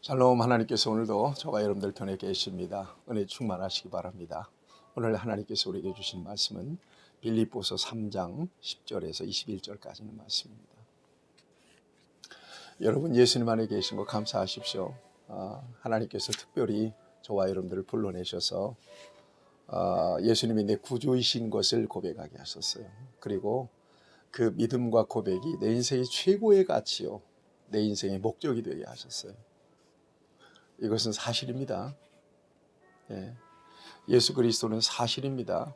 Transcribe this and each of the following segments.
샬롬. 하나님께서 오늘도 저와 여러분들 편에 계십니다. 은혜 충만하시기 바랍니다. 오늘 하나님께서 우리에게 주신 말씀은 빌립보서 3장 10절에서 21절까지는 말씀입니다. 여러분, 예수님 안에 계신 거 감사하십시오. 하나님께서 특별히 저와 여러분들을 불러내셔서 예수님이 내 구주이신 것을 고백하게 하셨어요. 그리고 그 믿음과 고백이 내 인생의 최고의 가치요, 내 인생의 목적이 되게 하셨어요. 이것은 사실입니다. 예수 그리스도는 사실입니다.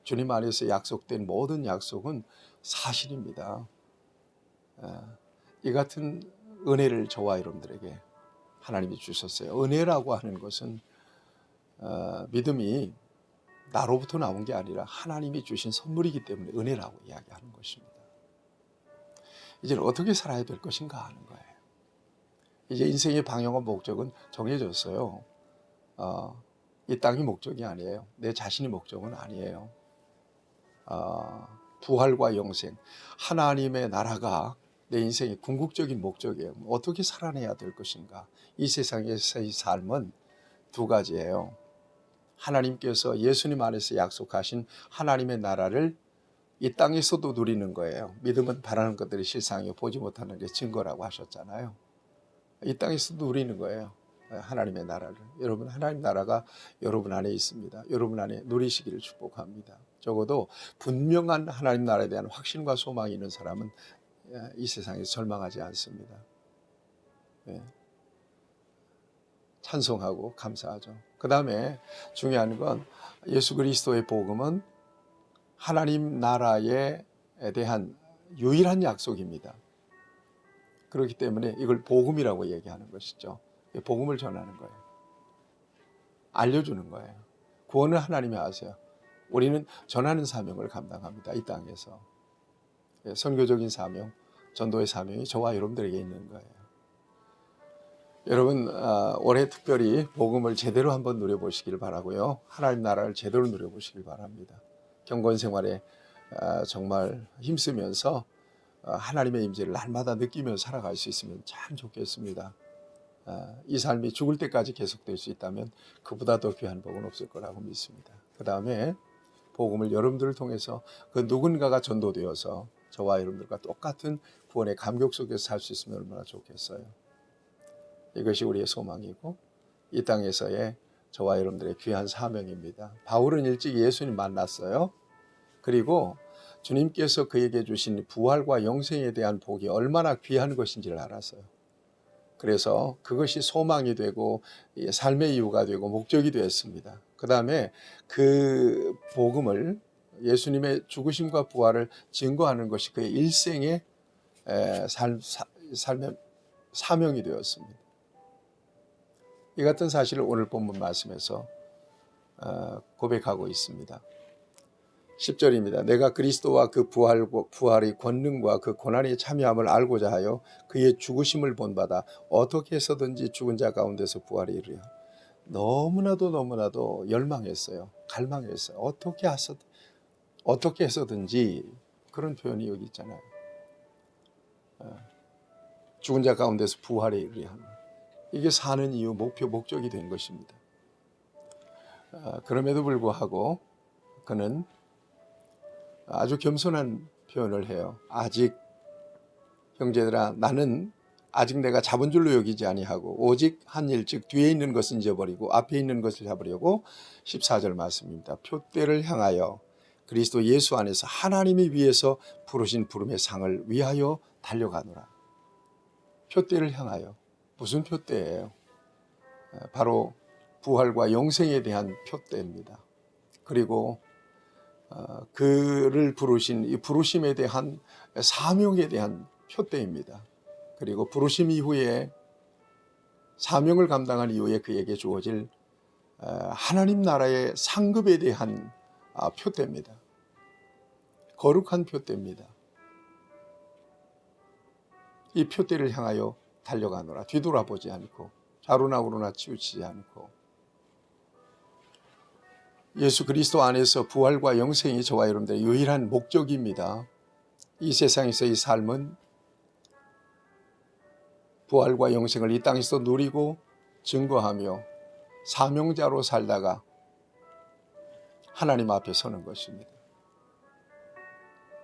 주님 안에서 약속된 모든 약속은 사실입니다. 이 같은 은혜를 저와 여러분들에게 하나님이 주셨어요. 은혜라고 하는 것은 믿음이 나로부터 나온 게 아니라 하나님이 주신 선물이기 때문에 은혜라고 이야기하는 것입니다. 이제는 어떻게 살아야 될 것인가 하는 거예요. 이제 인생의 방향과 목적은 정해졌어요. 이 땅이 목적이 아니에요. 내 자신이 목적은 아니에요. 부활과 영생, 하나님의 나라가 내 인생의 궁극적인 목적이에요. 어떻게 살아내야 될 것인가? 이 세상에서의 삶은 두 가지예요. 하나님께서 예수님 안에서 약속하신 하나님의 나라를 이 땅에서도 누리는 거예요. 믿음은 바라는 것들이 실상이요 보지 못하는 게 증거라고 하셨잖아요. 이 땅에서 누리는 거예요. 하나님의 나라를. 여러분, 하나님 나라가 여러분 안에 있습니다. 여러분 안에 누리시기를 축복합니다. 적어도 분명한 하나님 나라에 대한 확신과 소망이 있는 사람은 이 세상에서 절망하지 않습니다. 찬송하고 감사하죠. 그 다음에 중요한 건 예수 그리스도의 복음은 하나님 나라에 대한 유일한 약속입니다. 그렇기 때문에 이걸 복음이라고 얘기하는 것이죠. 복음을 전하는 거예요. 알려주는 거예요. 구원은 하나님이 하세요. 우리는 전하는 사명을 감당합니다. 이 땅에서. 선교적인 사명, 전도의 사명이 저와 여러분들에게 있는 거예요. 여러분, 올해 특별히 복음을 제대로 한번 누려보시길 바라고요. 하나님 나라를 제대로 누려보시길 바랍니다. 경건 생활에 정말 힘쓰면서 하나님의 임재를 날마다 느끼며 살아갈 수 있으면 참 좋겠습니다. 이 삶이 죽을 때까지 계속될 수 있다면 그보다 더 귀한 복은 없을 거라고 믿습니다. 그 다음에 복음을 여러분들을 통해서 그 누군가가 전도되어서 저와 여러분들과 똑같은 구원의 감격 속에서 살 수 있으면 얼마나 좋겠어요. 이것이 우리의 소망이고 이 땅에서의 저와 여러분들의 귀한 사명입니다. 바울은 일찍 예수님 만났어요. 그리고 주님께서 그에게 주신 부활과 영생에 대한 복이 얼마나 귀한 것인지를 알았어요. 그래서 그것이 소망이 되고 삶의 이유가 되고 목적이 되었습니다. 그 다음에 그 복음을, 예수님의 죽으심과 부활을 증거하는 것이 그의 일생의 삶의 사명이 되었습니다. 이 같은 사실을 오늘 본문 말씀에서 고백하고 있습니다. 10절입니다. 내가 그리스도와 그 부활의 권능과 그 고난의 참여함을 알고자 하여 그의 죽으심을 본받아 어떻게 해서든지 죽은 자 가운데서 부활에 이르려 너무나도 열망했어요. 갈망했어요. 어떻게 해서든지, 그런 표현이 여기 있잖아요. 죽은 자 가운데서 부활에 이르려 하는, 이게 사는 이유, 목표, 목적이 된 것입니다. 그럼에도 불구하고 그는 아주 겸손한 표현을 해요. 아직 형제들아, 나는 아직 내가 잡은 줄로 여기지 아니하고 오직 한 일, 즉 뒤에 있는 것은 잊어버리고 앞에 있는 것을 잡으려고 14절 말씀입니다. 표대를 향하여 그리스도 예수 안에서 하나님이 위해서 부르신 부름의 상을 위하여 달려가노라. 표대를 향하여. 무슨 표대예요? 바로 부활과 영생에 대한 표대입니다. 그리고 그를 부르신 이 부르심에 대한 사명에 대한 표대입니다. 그리고 부르심 이후에 사명을 감당한 이후에 그에게 주어질 하나님 나라의 상급에 대한 표대입니다. 거룩한 표대입니다. 이 표대를 향하여 달려가노라. 뒤돌아보지 않고 좌로나 우로나 치우치지 않고. 예수 그리스도 안에서 부활과 영생이 저와 여러분들의 유일한 목적입니다. 이 세상에서의 삶은 부활과 영생을 이 땅에서 누리고 증거하며 사명자로 살다가 하나님 앞에 서는 것입니다.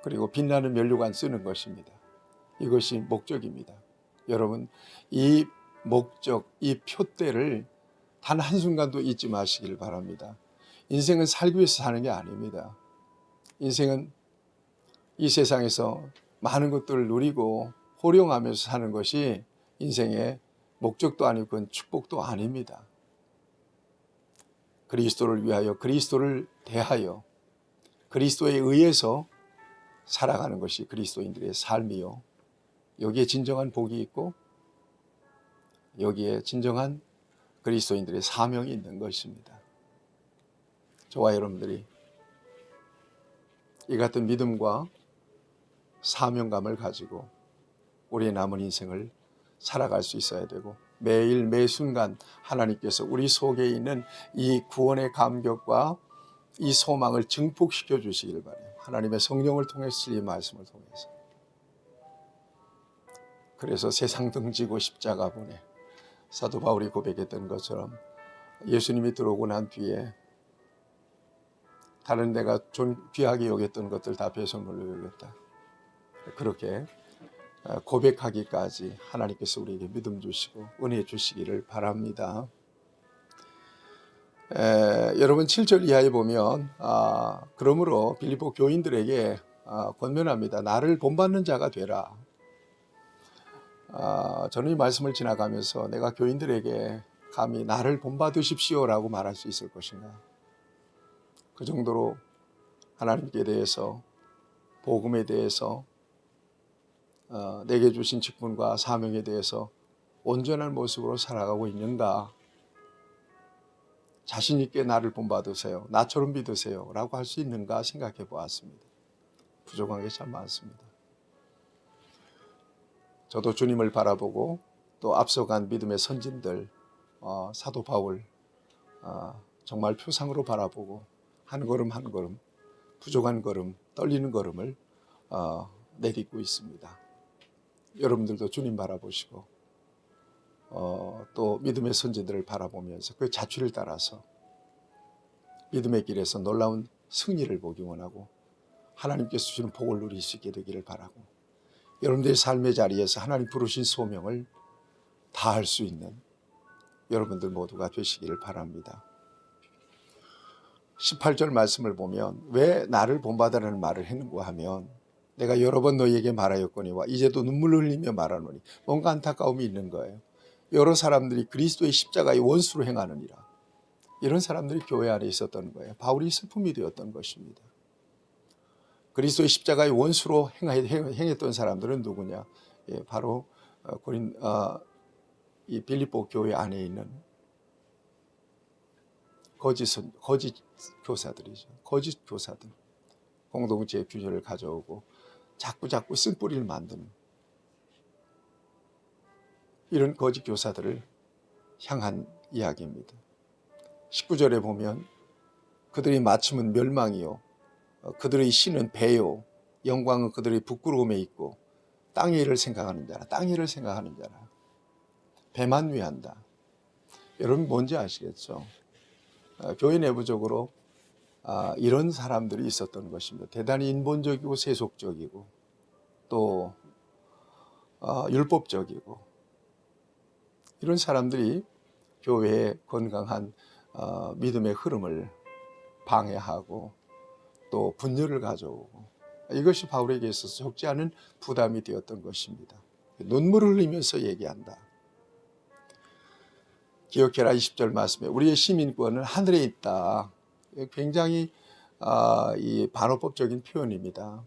그리고 빛나는 면류관 쓰는 것입니다. 이것이 목적입니다. 여러분, 이 목적, 이 표대를 단 한순간도 잊지 마시길 바랍니다. 인생은 살기 위해서 사는 게 아닙니다. 인생은 이 세상에서 많은 것들을 누리고 호령하면서 사는 것이 인생의 목적도 아니고 그건 축복도 아닙니다. 그리스도를 위하여, 그리스도를 대하여, 그리스도에 의해서 살아가는 것이 그리스도인들의 삶이요. 여기에 진정한 복이 있고 여기에 진정한 그리스도인들의 사명이 있는 것입니다. 저와 여러분들이 이 같은 믿음과 사명감을 가지고 우리의 남은 인생을 살아갈 수 있어야 되고 매일 매 순간 하나님께서 우리 속에 있는 이 구원의 감격과 이 소망을 증폭시켜 주시길 바라요. 하나님의 성령을 통해서 이 말씀을 통해서. 그래서 세상 등지고 십자가 보내 사도 바울이 고백했던 것처럼 예수님이 들어오고 난 뒤에 다른 데가 귀하게 여겼던 것들 다 배설물로 여겼다. 그렇게 고백하기까지 하나님께서 우리에게 믿음 주시고 은혜 주시기를 바랍니다. 여러분 7절 이하에 보면 그러므로 빌립보 교인들에게 권면합니다. 나를 본받는 자가 되라. 저는 이 말씀을 지나가면서 내가 교인들에게 감히 나를 본받으십시오라고 말할 수 있을 것인가. 그 정도로 하나님께 대해서 복음에 대해서 내게 주신 직분과 사명에 대해서 온전한 모습으로 살아가고 있는가. 자신 있게 나를 본받으세요. 나처럼 믿으세요. 라고 할 수 있는가 생각해 보았습니다. 부족한 게 참 많습니다. 저도 주님을 바라보고 또 앞서간 믿음의 선진들 사도 바울 정말 표상으로 바라보고 한 걸음 한 걸음 부족한 걸음 떨리는 걸음을 내딛고 있습니다. 여러분들도 주님 바라보시고 또 믿음의 선진들을 바라보면서 그 자취를 따라서 믿음의 길에서 놀라운 승리를 보기 원하고 하나님께서 주시는 복을 누릴 수 있게 되기를 바라고 여러분들의 삶의 자리에서 하나님 부르신 소명을 다할 수 있는 여러분들 모두가 되시기를 바랍니다. 18절 말씀을 보면 왜 나를 본받으라는 말을 했는가 하면 내가 여러 번 너희에게 말하였거니와 이제도 눈물을 흘리며 말하노니 뭔가 안타까움이 있는 거예요. 여러 사람들이 그리스도의 십자가의 원수로 행하느니라. 이런 사람들이 교회 안에 있었던 거예요. 바울이 슬픔이 되었던 것입니다. 그리스도의 십자가의 원수로 행했던 사람들은 누구냐? 바로 이 빌립보 교회 안에 있는 거짓 교사들이죠. 거짓 교사들. 공동체의 균열을 가져오고 자꾸 쓴뿌리를 만드는 이런 거짓 교사들을 향한 이야기입니다. 19절에 보면 그들의 마침은 멸망이요 그들의 신은 배요 영광은 그들의 부끄러움에 있고 땅의 일을 생각하는 자라 배만 위한다. 여러분 뭔지 아시겠죠? 교회 내부적으로 이런 사람들이 있었던 것입니다. 대단히 인본적이고 세속적이고 또 율법적이고 이런 사람들이 교회의 건강한 믿음의 흐름을 방해하고 또 분열을 가져오고 이것이 바울에게 있어서 적지 않은 부담이 되었던 것입니다. 눈물을 흘리면서 얘기한다. 기억해라 20절 말씀에 우리의 시민권은 하늘에 있다. 굉장히 이 반어법적인 표현입니다.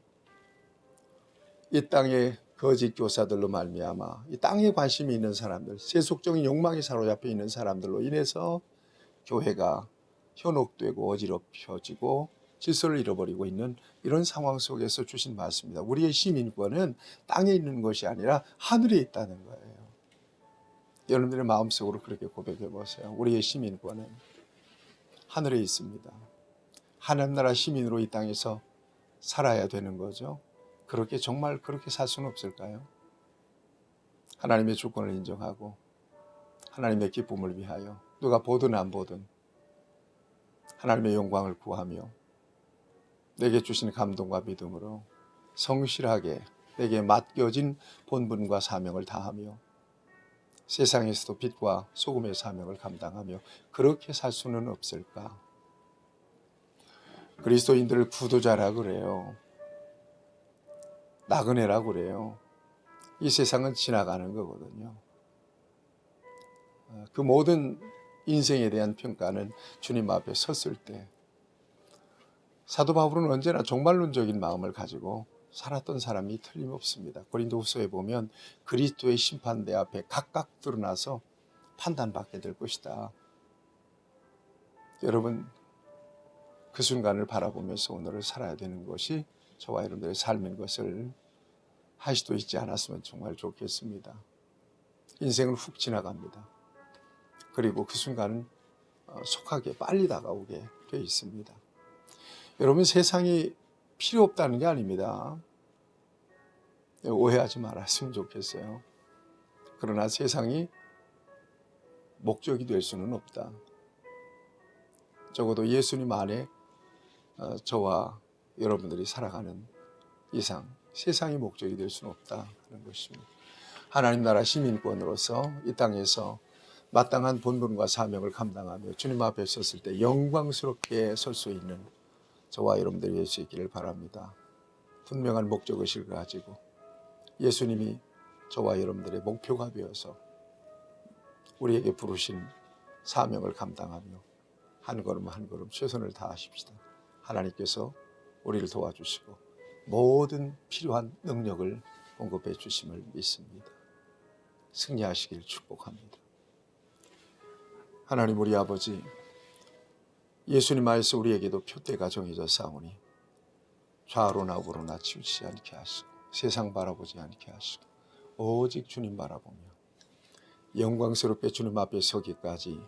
이 땅의 거짓 교사들로 말미암아 이 땅에 관심이 있는 사람들, 세속적인 욕망에 사로잡혀 있는 사람들로 인해서 교회가 현혹되고 어지럽혀지고 질서를 잃어버리고 있는 이런 상황 속에서 주신 말씀입니다. 우리의 시민권은 땅에 있는 것이 아니라 하늘에 있다는 거예요. 여러분들의 마음속으로 그렇게 고백해 보세요. 우리의 시민권은 하늘에 있습니다. 하나님 나라 시민으로 이 땅에서 살아야 되는 거죠. 정말 그렇게 살 수는 없을까요? 하나님의 주권을 인정하고 하나님의 기쁨을 위하여 누가 보든 안 보든 하나님의 영광을 구하며 내게 주신 감동과 믿음으로 성실하게 내게 맡겨진 본분과 사명을 다하며 세상에서도 빛과 소금의 사명을 감당하며 그렇게 살 수는 없을까? 그리스도인들을 구도자라 그래요. 나그네라 그래요. 이 세상은 지나가는 거거든요. 그 모든 인생에 대한 평가는 주님 앞에 섰을 때 사도 바울은 언제나 종말론적인 마음을 가지고 살았던 사람이 틀림없습니다. 고린도후서에 보면 그리스도의 심판대 앞에 각각 드러나서 판단받게 될 것이다. 여러분, 그 순간을 바라보면서 오늘을 살아야 되는 것이 저와 여러분들의 삶인 것을 할 수도 있지 않았으면 정말 좋겠습니다. 인생은 훅 지나갑니다. 그리고 그 순간은 속하게 빨리 다가오게 되어 있습니다. 여러분, 세상이 필요 없다는 게 아닙니다. 오해하지 말았으면 좋겠어요. 그러나 세상이 목적이 될 수는 없다. 적어도 예수님 안에 저와 여러분들이 살아가는 이상 세상이 목적이 될 수는 없다 하는 것입니다. 하나님 나라 시민권으로서 이 땅에서 마땅한 본분과 사명을 감당하며 주님 앞에 섰을 때 영광스럽게 설 수 있는 저와 여러분들이 될 수 있기를 바랍니다. 분명한 목적의식을 가지고 예수님이 저와 여러분들의 목표가 되어서 우리에게 부르신 사명을 감당하며 한 걸음 한 걸음 최선을 다하십시다. 하나님께서 우리를 도와주시고 모든 필요한 능력을 공급해 주심을 믿습니다. 승리하시길 축복합니다. 하나님 우리 아버지, 예수님 안에서 우리에게도 표대가 정해져 싸우니 좌로나 우로나 치우치지 않게 하시고 세상 바라보지 않게 하시고 오직 주님 바라보며 영광스럽게 주님 앞에 서기까지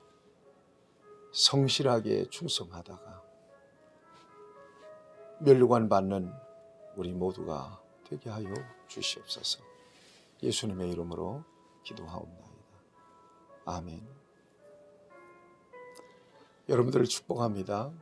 성실하게 충성하다가 멸류관 받는 우리 모두가 되게 하여 주시옵소서. 예수님의 이름으로 기도하옵나이다. 아멘. 여러분들을 축복합니다.